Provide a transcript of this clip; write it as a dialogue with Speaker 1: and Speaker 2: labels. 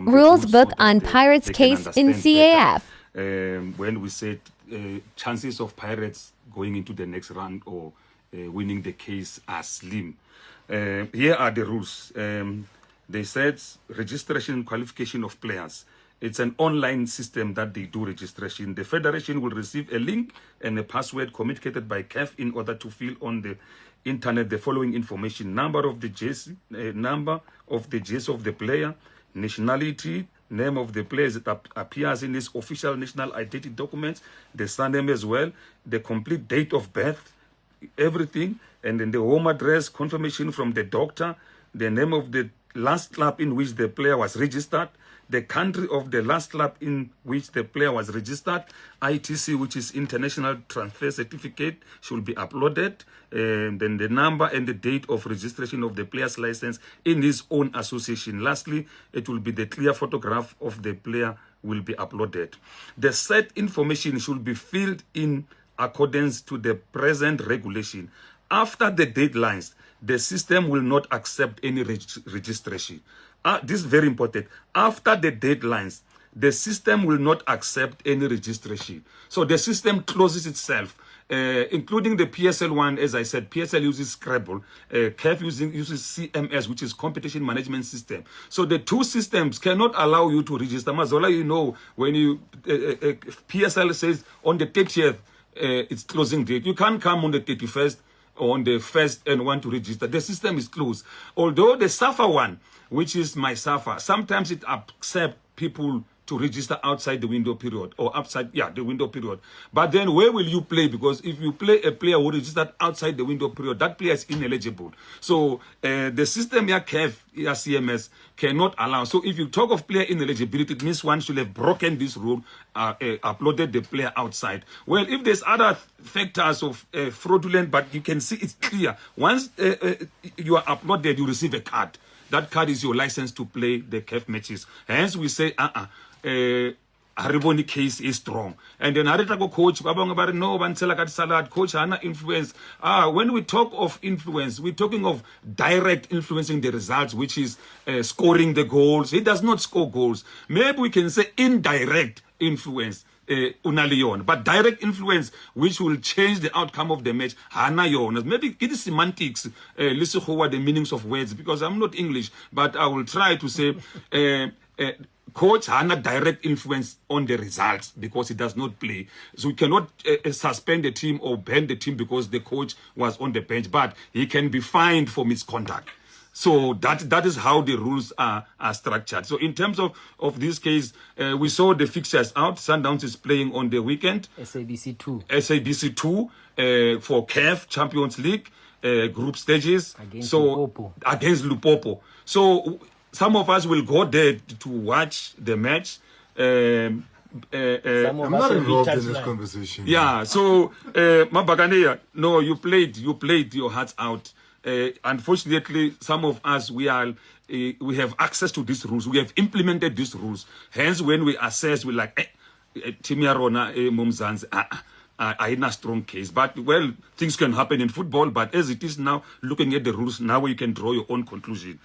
Speaker 1: from the
Speaker 2: Rules
Speaker 1: rules
Speaker 2: book
Speaker 1: so that
Speaker 2: on Pirates
Speaker 1: they can
Speaker 2: case in
Speaker 1: understand
Speaker 2: CAF.
Speaker 1: better. When we said chances of Pirates going into the next round or winning the case are slim. Here are the rules. They said registration and qualification of players. It's an online system that they do registration. The federation will receive a link and a password communicated by CAF in order to fill on the internet the following information: number of the jersey, number of the jersey of the player, nationality, name of the player that appears in his official national identity documents, the surname as well, the complete date of birth, everything, and then the home address, confirmation from the doctor, the name of the last club in which the player was registered, the country of the last club in which the player was registered, ITC, which is International Transfer Certificate, should be uploaded, and then the number and the date of registration of the player's license in his own association. Lastly, it will be the clear photograph of the player will be uploaded. The said information should be filled in accordance to the present regulation. After the deadlines, the system will not accept any registration. This is very important. After the deadlines, the system will not accept any registration. So the system closes itself, including the PSL one. As I said, PSL uses Scrabble. CAF uses CMS, which is Competition Management System. So the two systems cannot allow you to register. Mazola, you know, when you PSL says on the 30th, it's closing date. You can't come on the 31st or on the 1st and want to register. The system is closed. Although the SAFA one, which is my SAFA, sometimes it accepts people to register outside the window period or outside, the window period. But then where will you play? Because if you play a player who registered outside the window period, that player is ineligible. So the system here, CAF, here CMS, cannot allow. So if you talk of player ineligibility, it means one should have broken this rule, uploaded the player outside. Well, if there's other factors of fraudulent, but you can see it's clear. Once you are uploaded, you receive a card. That card is your license to play the CAF matches. Hence, we say, Hariboni case is strong. And then Haritako coach, no, Salad, coach, Hana influence. When we talk of influence, we're talking of direct influencing the results, which is scoring the goals. He does not score goals. Maybe we can say indirect influence. But direct influence which will change the outcome of the match, maybe it is semantics, listen what the meanings of words, because I'm not English, but I will try to say coach has direct influence on the results because he does not play. So we cannot suspend the team or ban the team because the coach was on the bench, but he can be fined for misconduct. So that is how the rules are structured. So in terms of this case, we saw the fixtures out. Sundowns is playing on the weekend.
Speaker 3: SABC 2.
Speaker 1: SABC 2 for CAF Champions League group stages.
Speaker 3: Against Lupopo.
Speaker 1: Against Lupopo. So some of us will go there to watch the match.
Speaker 4: I'm not involved in this conversation.
Speaker 1: Yeah, so Mabaganeya, no, you played your hearts out. Unfortunately, some of us we have access to these rules. We have implemented these rules. Hence, when we assess, we're like, Timiarona, Mumzans, are in a strong case. But well, things can happen in football. But as it is now, looking at the rules, now you can draw your own conclusion.